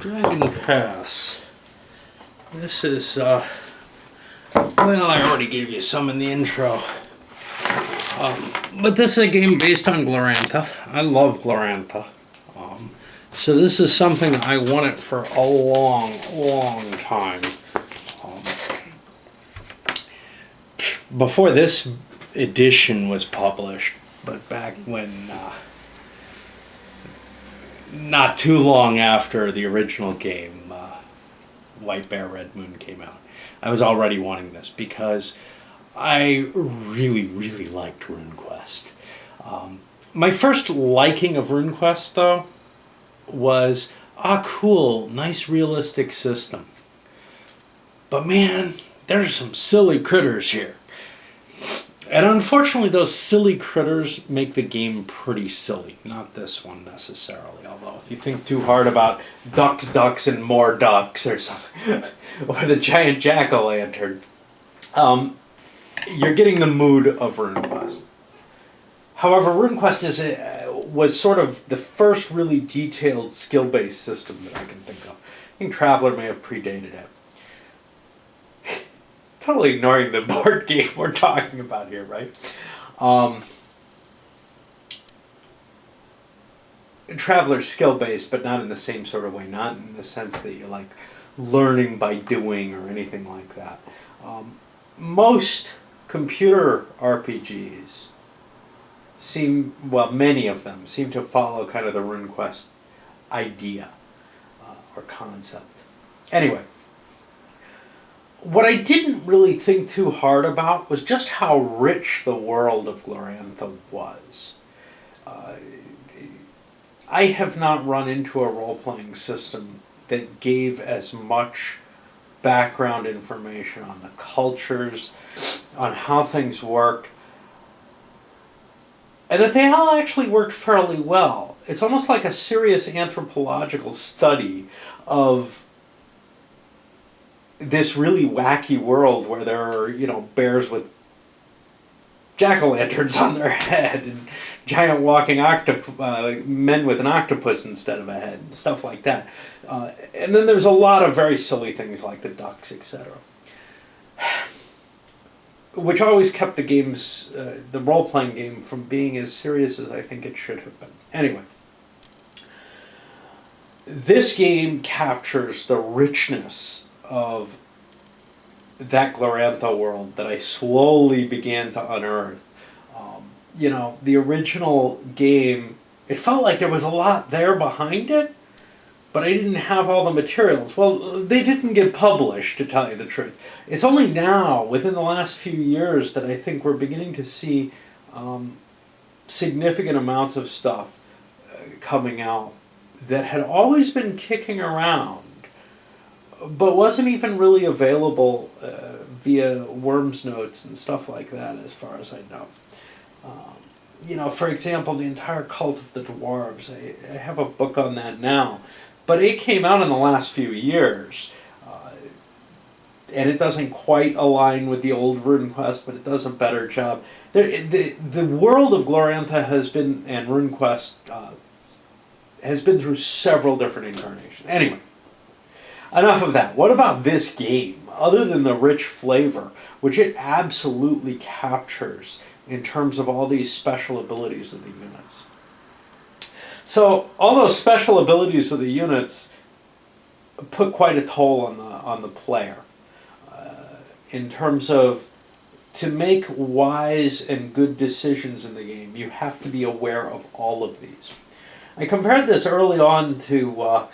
Dragon Pass. This is, well, I already gave you some in the intro. But this is a game based on Glorantha. I love Glorantha. So this is something I wanted for a long, long time. Before this edition was published, but back when, not too long after the original game, White Bear, Red Moon came out, I was already wanting this because I really, really liked RuneQuest. My first liking of RuneQuest, though, was, cool, nice realistic system. But man, there's some silly critters here. And unfortunately, those silly critters make the game pretty silly. Not this one necessarily, although if you think too hard about ducks, and more ducks or something, or the giant jack-o'-lantern, you're getting the mood of RuneQuest. However, RuneQuest was sort of the first really detailed skill-based system that I can think of. I think Traveller may have predated it. Totally ignoring the board game we're talking about here, right? Traveller's skill-based, but not in the same sort of way. Not in the sense that you're like learning by doing or anything like that. Most computer RPGs many of them seem to follow kind of the RuneQuest idea or concept. Anyway. What I didn't really think too hard about was just how rich the world of Glorantha was. I have not run into a role-playing system that gave as much background information on the cultures, on how things worked, and that they all actually worked fairly well. It's almost like a serious anthropological study of this really wacky world where there are, bears with jack-o'-lanterns on their head and giant walking men with an octopus instead of a head and stuff like that. And then there's a lot of very silly things like the ducks, etc. Which always kept the role-playing game from being as serious as I think it should have been. Anyway. This game captures the richness of that Glorantha world that I slowly began to unearth. The original game, it felt like there was a lot there behind it, but I didn't have all the materials. Well, they didn't get published, to tell you the truth. It's only now, within the last few years, that I think we're beginning to see significant amounts of stuff coming out that had always been kicking around, but wasn't even really available via Worms notes and stuff like that, as far as I know. For example, the entire Cult of the Dwarves. I have a book on that now, but it came out in the last few years, and it doesn't quite align with the old RuneQuest, but it does a better job. The world of Glorantha and RuneQuest has been through several different incarnations. Anyway. Enough of that. What about this game? Other than the rich flavor, which it absolutely captures in terms of all these special abilities of the units. So, all those special abilities of the units put quite a toll on the player. In terms of, to make wise and good decisions in the game, you have to be aware of all of these. I compared this early on to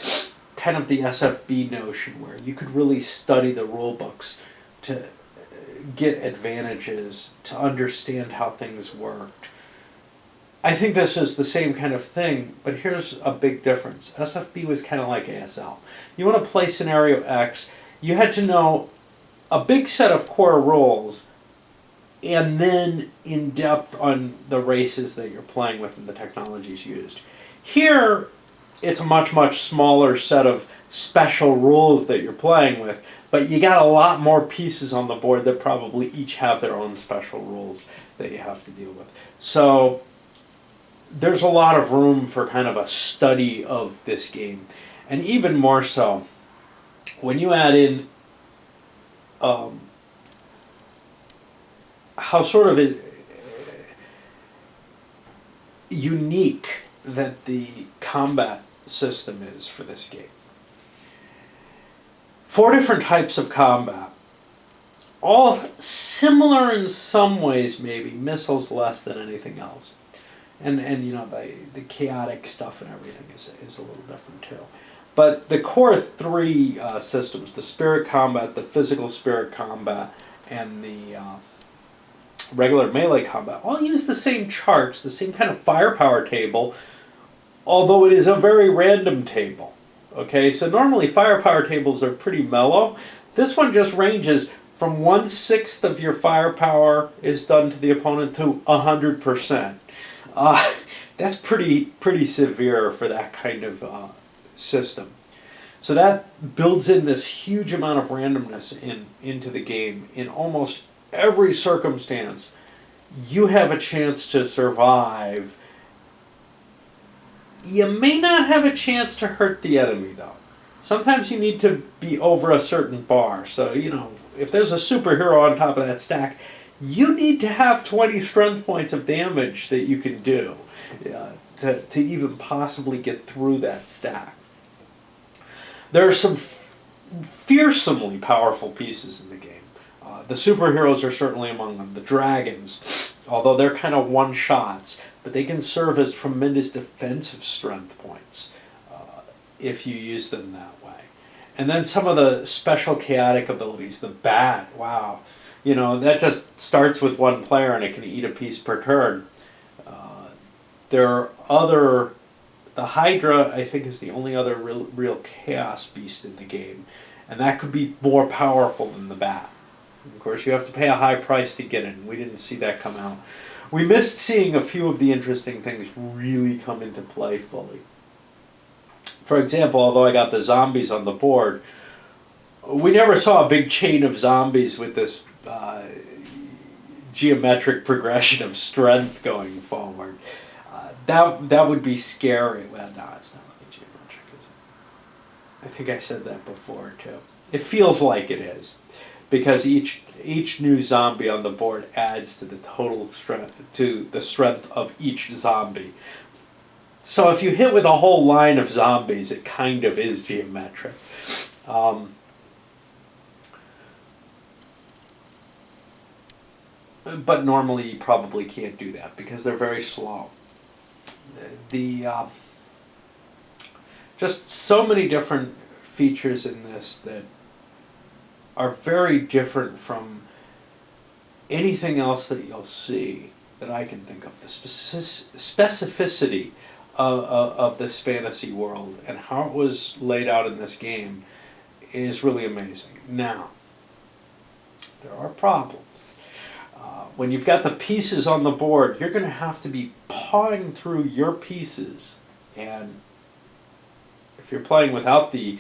kind of the SFB notion, where you could really study the rule books to get advantages, to understand how things worked. I think this is the same kind of thing, but here's a big difference. SFB was kind of like ASL. You want to play scenario X, you had to know a big set of core rules, and then in depth on the races that you're playing with and the technologies used. Here, it's a much, much smaller set of special rules that you're playing with, but you got a lot more pieces on the board that probably each have their own special rules that you have to deal with. So there's a lot of room for kind of a study of this game. And even more so, when you add in how sort of unique that the combat system is for this game. 4 different types of combat, all similar in some ways, maybe missiles less than anything else, and you know, the chaotic stuff and everything is a little different too. But the core 3 systems, the spirit combat, the physical spirit combat, and the regular melee combat, all use the same charts, the same kind of firepower table, although it is a very random table. Okay, so normally firepower tables are pretty mellow. This one just ranges from 1/6 of your firepower is done to the opponent to 100%. That's pretty severe for that kind of system. So that builds in this huge amount of randomness into the game. In almost every circumstance, you have a chance to survive. You may not have a chance to hurt the enemy, though. Sometimes you need to be over a certain bar. So, you know, if there's a superhero on top of that stack, you need to have 20 strength points of damage that you can do to even possibly get through that stack. There are some fearsomely powerful pieces in the game. The superheroes are certainly among them. The dragons, although they're kind of one-shots, but they can serve as tremendous defensive strength points if you use them that way. And then some of the special chaotic abilities. The bat, wow. You know, that just starts with one player and it can eat a piece per turn. There are other... The Hydra, I think, is the only other real chaos beast in the game. And that could be more powerful than the bat. Of course, you have to pay a high price to get in. We didn't see that come out. We missed seeing a few of the interesting things really come into play fully. For example, although I got the zombies on the board, we never saw a big chain of zombies with this geometric progression of strength going forward. That would be scary. Well, no, it's not really geometric, is it? I think I said that before, too. It feels like it is, because each new zombie on the board adds to the total strength, to the strength of each zombie. So if you hit with a whole line of zombies, it kind of is geometric. But normally you probably can't do that because they're very slow. Just so many different features in this that are very different from anything else that you'll see that I can think of. The specificity of this fantasy world and how it was laid out in this game is really amazing. Now, there are problems. When you've got the pieces on the board, you're going to have to be pawing through your pieces. And if you're playing without the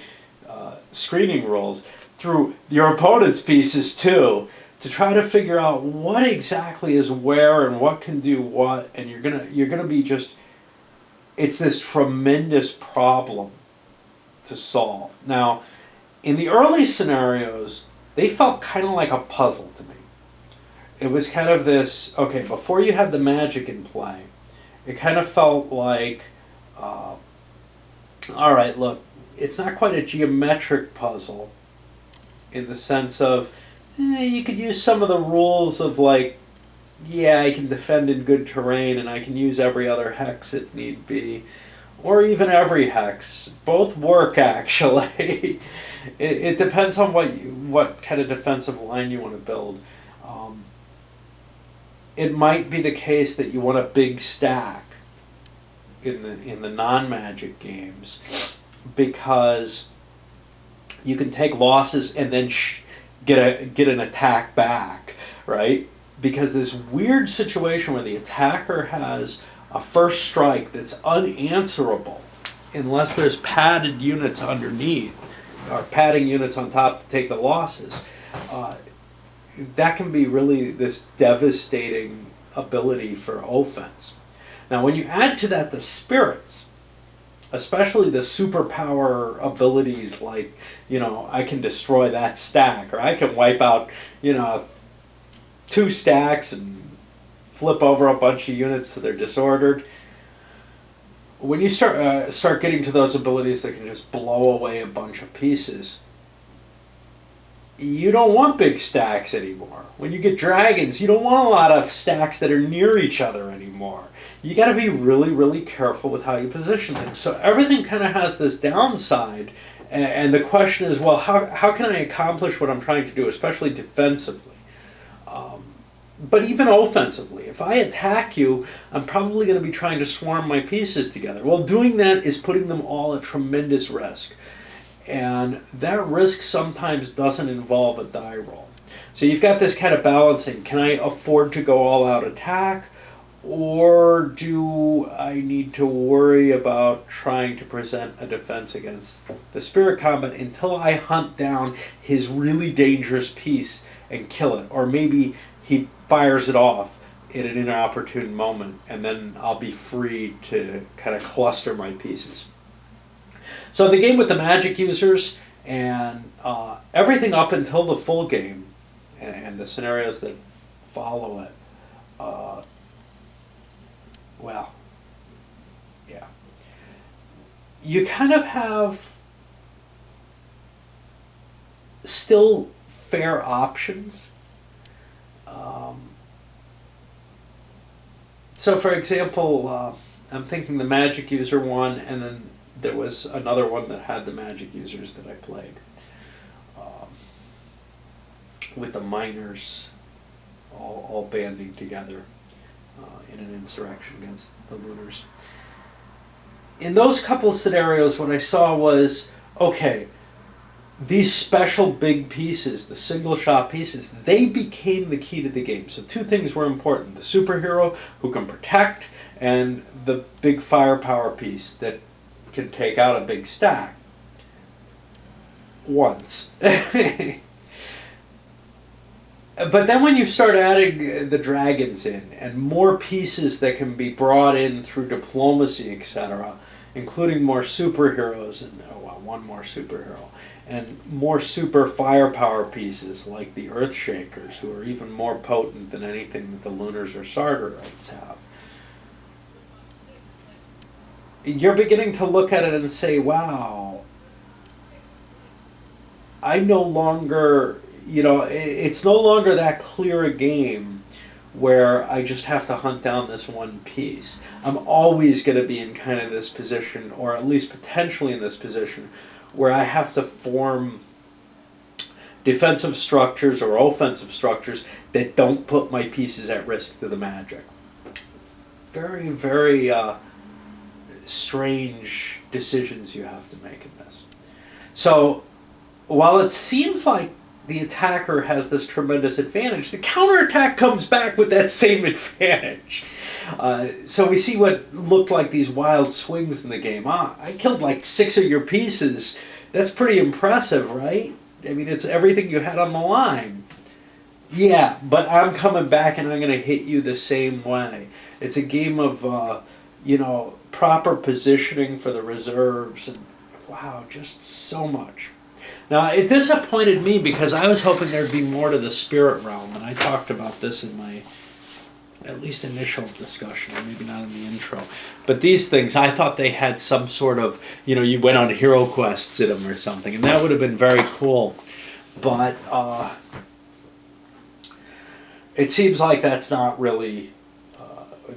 screening rules, through your opponent's pieces too, to try to figure out what exactly is where and what can do what. And you're gonna be just, it's this tremendous problem to solve. Now, in the early scenarios, they felt kind of like a puzzle to me. It was kind of this, okay, before you had the magic in play, it kind of felt like, all right, look, it's not quite a geometric puzzle in the sense of, you could use some of the rules of like, yeah, I can defend in good terrain and I can use every other hex if need be. Or even every hex. Both work, actually. It depends on what kind of defensive line you want to build. It might be the case that you want a big stack in the non-magic games because you can take losses and then get an attack back, right? Because this weird situation where the attacker has a first strike that's unanswerable unless there's padded units underneath or padding units on top to take the losses. That can be really this devastating ability for offense. Now, when you add to that the spirits, especially the superpower abilities like, I can destroy that stack, or I can wipe out, 2 stacks and flip over a bunch of units so they're disordered. When you start getting to those abilities that can just blow away a bunch of pieces, you don't want big stacks anymore. When you get dragons, you don't want a lot of stacks that are near each other anymore. You got to be really, really careful with how you position things. So everything kind of has this downside, and the question is, well, how can I accomplish what I'm trying to do, especially defensively? But even offensively, if I attack you, I'm probably going to be trying to swarm my pieces together. Well, doing that is putting them all at tremendous risk. And that risk sometimes doesn't involve a die roll. So you've got this kind of balancing. Can I afford to go all out attack? Or do I need to worry about trying to present a defense against the spirit combat until I hunt down his really dangerous piece and kill it? Or maybe he fires it off at an inopportune moment, and then I'll be free to kind of cluster my pieces. So the game with the magic users and everything up until the full game and the scenarios that follow it, well, yeah. You kind of have still fair options. So for example, I'm thinking the magic user one, and then there was another one that had the magic users that I played. With the miners all banding together in an insurrection against the Lunars. In those couple of scenarios, what I saw was, okay, these special big pieces, the single shot pieces, they became the key to the game. So 2 things were important: the superhero who can protect, and the big firepower piece that can take out a big stack once. But then when you start adding the dragons in, and more pieces that can be brought in through diplomacy, etc., including more superheroes, and one more superhero, and more super firepower pieces like the Earthshakers, who are even more potent than anything that the Lunars or Sartorites have, you're beginning to look at it and say, wow, I no longer, it's no longer that clear a game where I just have to hunt down this one piece. I'm always going to be in kind of this position, or at least potentially in this position, where I have to form defensive structures or offensive structures that don't put my pieces at risk to the magic. Very, very strange decisions you have to make in this. So while it seems like the attacker has this tremendous advantage, the counterattack comes back with that same advantage. So we see what looked like these wild swings in the game. I killed like 6 of your pieces. That's pretty impressive, right? I mean, it's everything you had on the line. Yeah, but I'm coming back and I'm going to hit you the same way. It's a game of, proper positioning for the reserves. And wow, just so much. Now, it disappointed me because I was hoping there'd be more to the spirit realm, and I talked about this in my at least initial discussion, or maybe not in the intro. But these things, I thought they had some sort of, you went on hero quests in them or something, and that would have been very cool. But it seems like that's not really,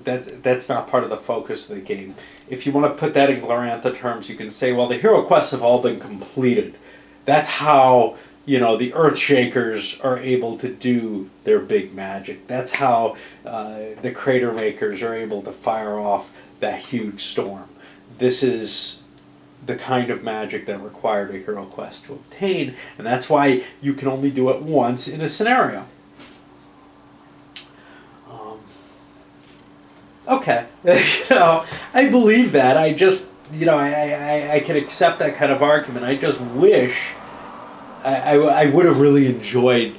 that's not part of the focus of the game. If you want to put that in Glorantha terms, you can say, well, the hero quests have all been completed. That's how, the Earthshakers are able to do their big magic. That's how the Crater Makers are able to fire off that huge storm. This is the kind of magic that required a hero quest to obtain, and that's why you can only do it once in a scenario. Okay, I believe that. I just, I can accept that kind of argument. I just wish I would have really enjoyed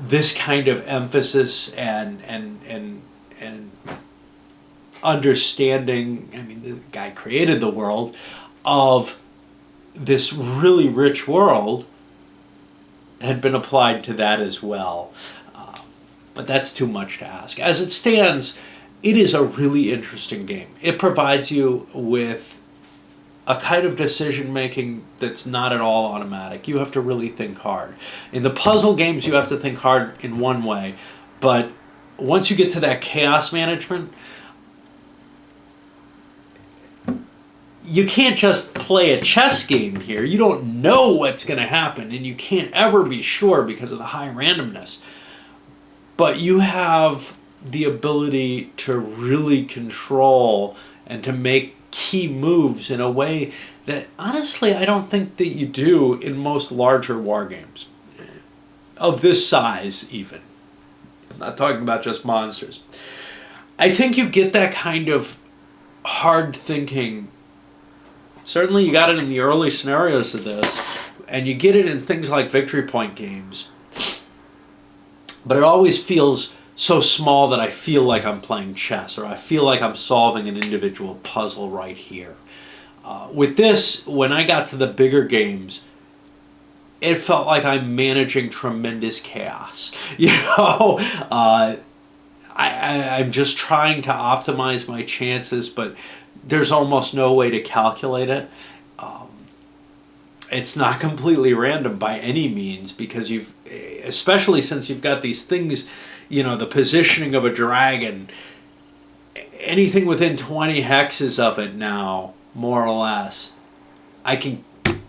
this kind of emphasis and understanding. I mean, the guy created the world. of this really rich world had been applied to that as well. But that's too much to ask. As it stands, it is a really interesting game. It provides you with a kind of decision making that's not at all automatic. You have to really think hard. In the puzzle games, you have to think hard in one way, but once you get to that chaos management, you can't just play a chess game here. You don't know what's going to happen, and you can't ever be sure because of the high randomness. But you have the ability to really control and to make key moves in a way that, honestly, I don't think that you do in most larger war games. Of this size, even. I'm not talking about just monsters. I think you get that kind of hard thinking. Certainly you got it in the early scenarios of this, and you get it in things like victory point games. But it always feels so small that I feel like I'm playing chess, or I feel like I'm solving an individual puzzle right here. With this, when I got to the bigger games, it felt like I'm managing tremendous chaos. I'm just trying to optimize my chances, but there's almost no way to calculate it. It's not completely random by any means, because especially since you've got these things, the positioning of a dragon, anything within 20 hexes of it now, more or less, I can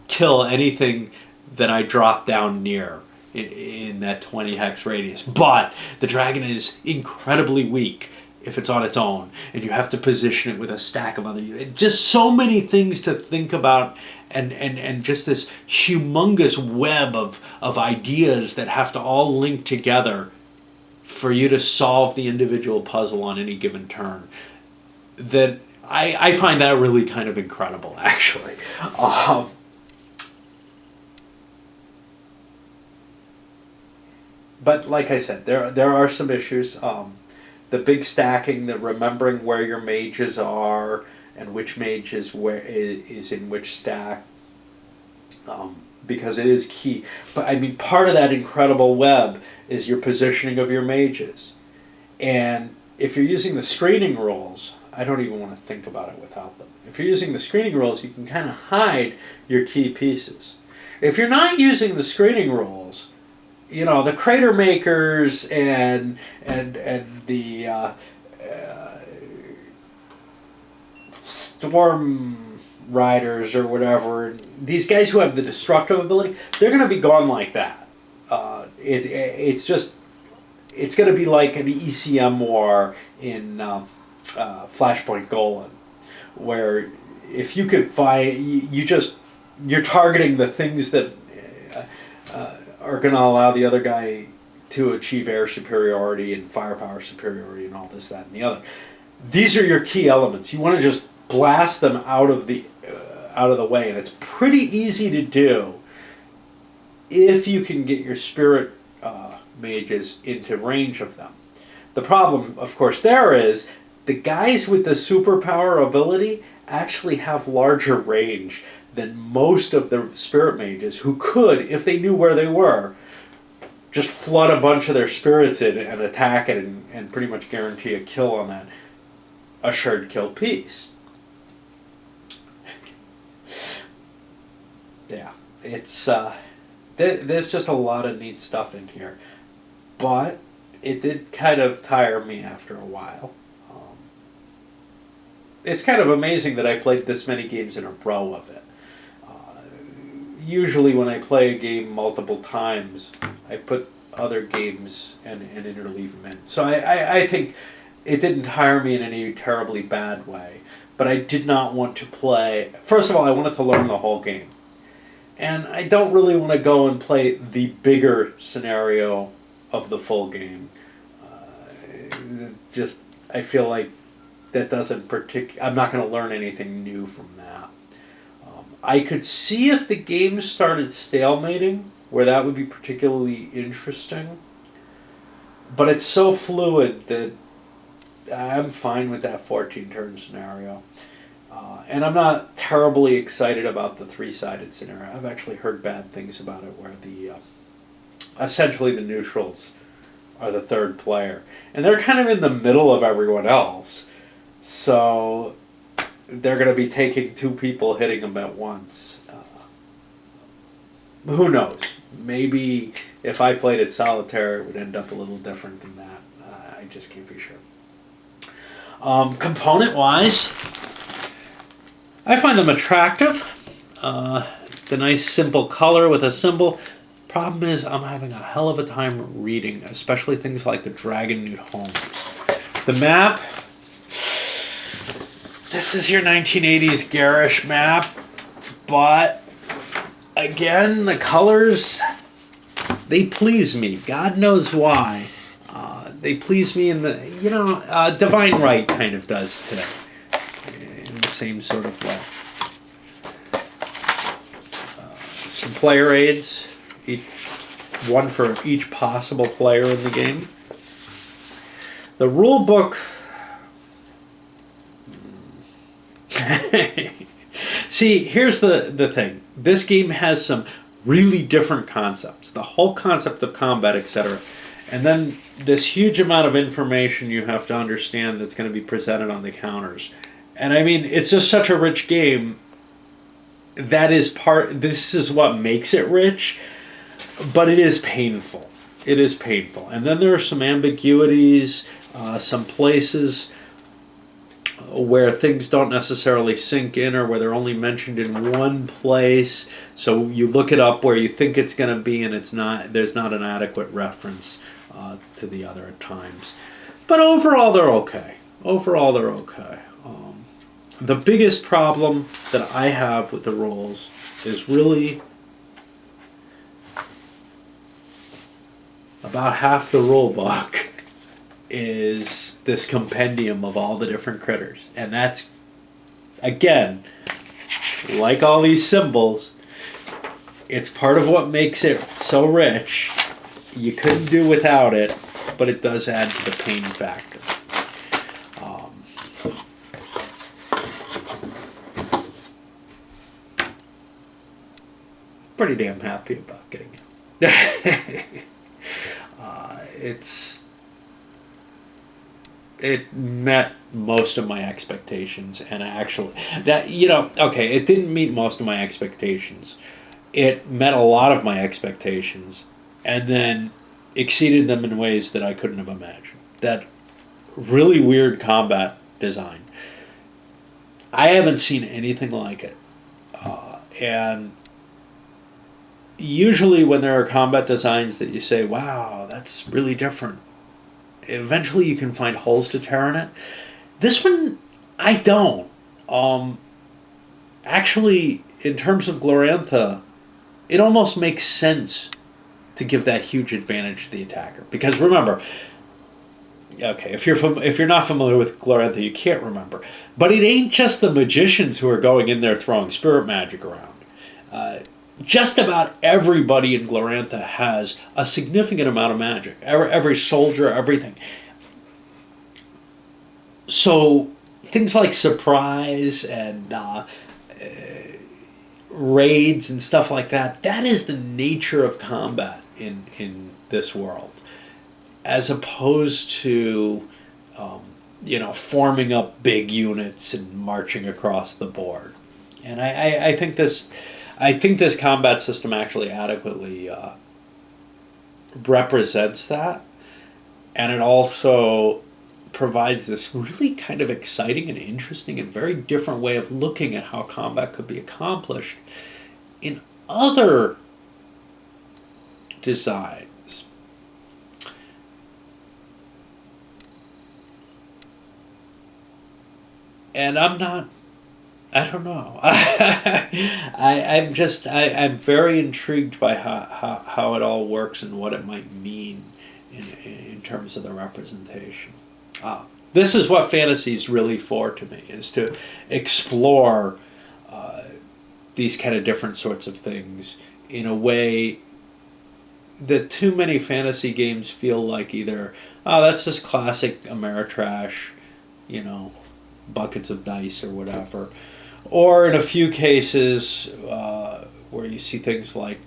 kill anything that I drop down near in that 20 hex radius. But the dragon is incredibly weak if it's on its own, and you have to position it with a stack of other units. Just so many things to think about, and just this humongous web of ideas that have to all link together for you to solve the individual puzzle on any given turn. That I find that really kind of incredible, actually. But like I said, there are some issues. The big stacking, the remembering where your mages are and which mage is in which stack, because it is key. But I mean, part of that incredible web is your positioning of your mages. And if you're using the screening rules, I don't even want to think about it without them. If you're using the screening rules, you can kind of hide your key pieces. If you're not using the screening rules, the crater makers and the storm riders or whatever, these guys who have the destructive ability, they're going to be gone like that. It's going to be like an ECM war in Flashpoint Golan, where if you could find, you're targeting the things that are going to allow the other guy to achieve air superiority and firepower superiority and all this, that, and the other. These are your key elements. You want to just blast them out of the way, and it's pretty easy to do if you can get your spirit mages into range of them. The problem, of course, there is the guys with the superpower ability actually have larger range than most of the spirit mages, who could, if they knew where they were, just flood a bunch of their spirits in and attack it and pretty much guarantee a kill on that assured kill piece. Yeah, it's there's just a lot of neat stuff in here, but it did kind of tire me after a while. It's kind of amazing that I played this many games in a row of it. Usually when I play a game multiple times, I put other games and interleave them in. So I think it didn't tire me in any terribly bad way, but I did not want to play. First of all, I wanted to learn the whole game. And I don't really want to go and play the bigger scenario of the full game. I feel like that doesn't I'm not going to learn anything new from that. I could see if the game started stalemating, where that would be particularly interesting. But it's so fluid that I'm fine with that 14-turn scenario. And I'm not terribly excited about the three-sided scenario. I've actually heard bad things about it, where the essentially the neutrals are the third player, and they're kind of in the middle of everyone else. So they're going to be taking two people, hitting them at once. Who knows? Maybe if I played it solitaire, it would end up a little different than that. I just can't be sure. Component-wise, I find them attractive. The nice simple color with a symbol. Problem is, I'm having a hell of a time reading, especially things like the Dragon Newt Holmes. The map, this is your 1980s garish map, but again, the colors, they please me. God knows why. They please me in the, Divine Right kind of does today, in the same sort of way. Some player aids, one for each possible player in the game. The rulebook. See, here's the thing. This game has some really different concepts. The whole concept of combat, etc. And then this huge amount of information you have to understand that's going to be presented on the counters. And I mean, it's just such a rich game. This is what makes it rich, but it is painful. It is painful. And then there are some ambiguities, some places where things don't necessarily sink in, or where they're only mentioned in one place. So you look it up where you think it's going to be, and it's not. There's not an adequate reference to the other at times. But overall, they're okay. The biggest problem that I have with the rules is really about half the rule book is this compendium of all the different critters. And that's, again, like all these symbols, it's part of what makes it so rich. You couldn't do without it, but it does add to the pain factor. Pretty damn happy about getting it. It met most of my expectations, and actually, it didn't meet most of my expectations. It met a lot of my expectations, and then exceeded them in ways that I couldn't have imagined. That really weird combat design. I haven't seen anything like it, and usually when there are combat designs that you say, wow, that's really different, eventually you can find holes to tear in it. This one, I don't. Actually, in terms of Glorantha, it almost makes sense to give that huge advantage to the attacker. Because remember, okay, if you're not familiar with Glorantha, you can't remember. But it ain't just the magicians who are going in there throwing spirit magic around. Just about everybody in Glorantha has a significant amount of magic. Every soldier, everything. So things like surprise and raids and stuff like that, that is the nature of combat in this world. As opposed to, forming up big units and marching across the board. And I think this combat system actually adequately represents that, and it also provides this really kind of exciting and interesting and very different way of looking at how combat could be accomplished in other designs. And I don't know. I'm very intrigued by how it all works and what it might mean in terms of the representation. This is what fantasy is really for to me, is to explore these kind of different sorts of things in a way that too many fantasy games feel like either, that's just classic Ameritrash, buckets of dice or whatever. Or in a few cases where you see things like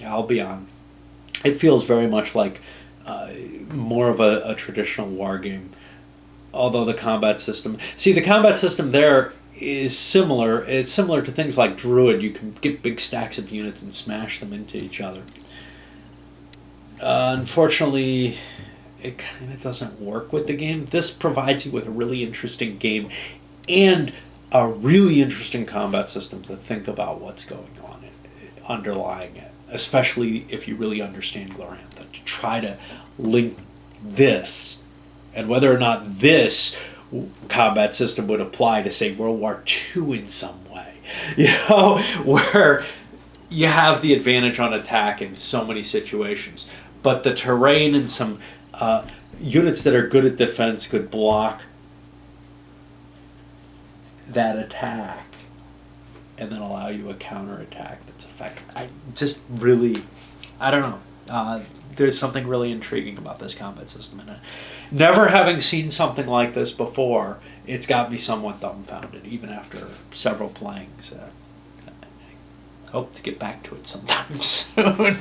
Albion, it feels very much like more of a traditional war game. Although the combat system, the combat system there is similar. It's similar to things like Druid. You can get big stacks of units and smash them into each other. Unfortunately, it kind of doesn't work with the game. This provides you with a really interesting game and a really interesting combat system to think about what's going on underlying it, especially if you really understand Glorantha, to try to link this and whether or not this combat system would apply to, say, World War II in some way. Where you have the advantage on attack in so many situations, but the terrain and some units that are good at defense could block that attack and then allow you a counterattack that's effective. I don't know. There's something really intriguing about this combat system, and never having seen something like this before, it's got me somewhat dumbfounded, even after several playings. I hope to get back to it sometime soon.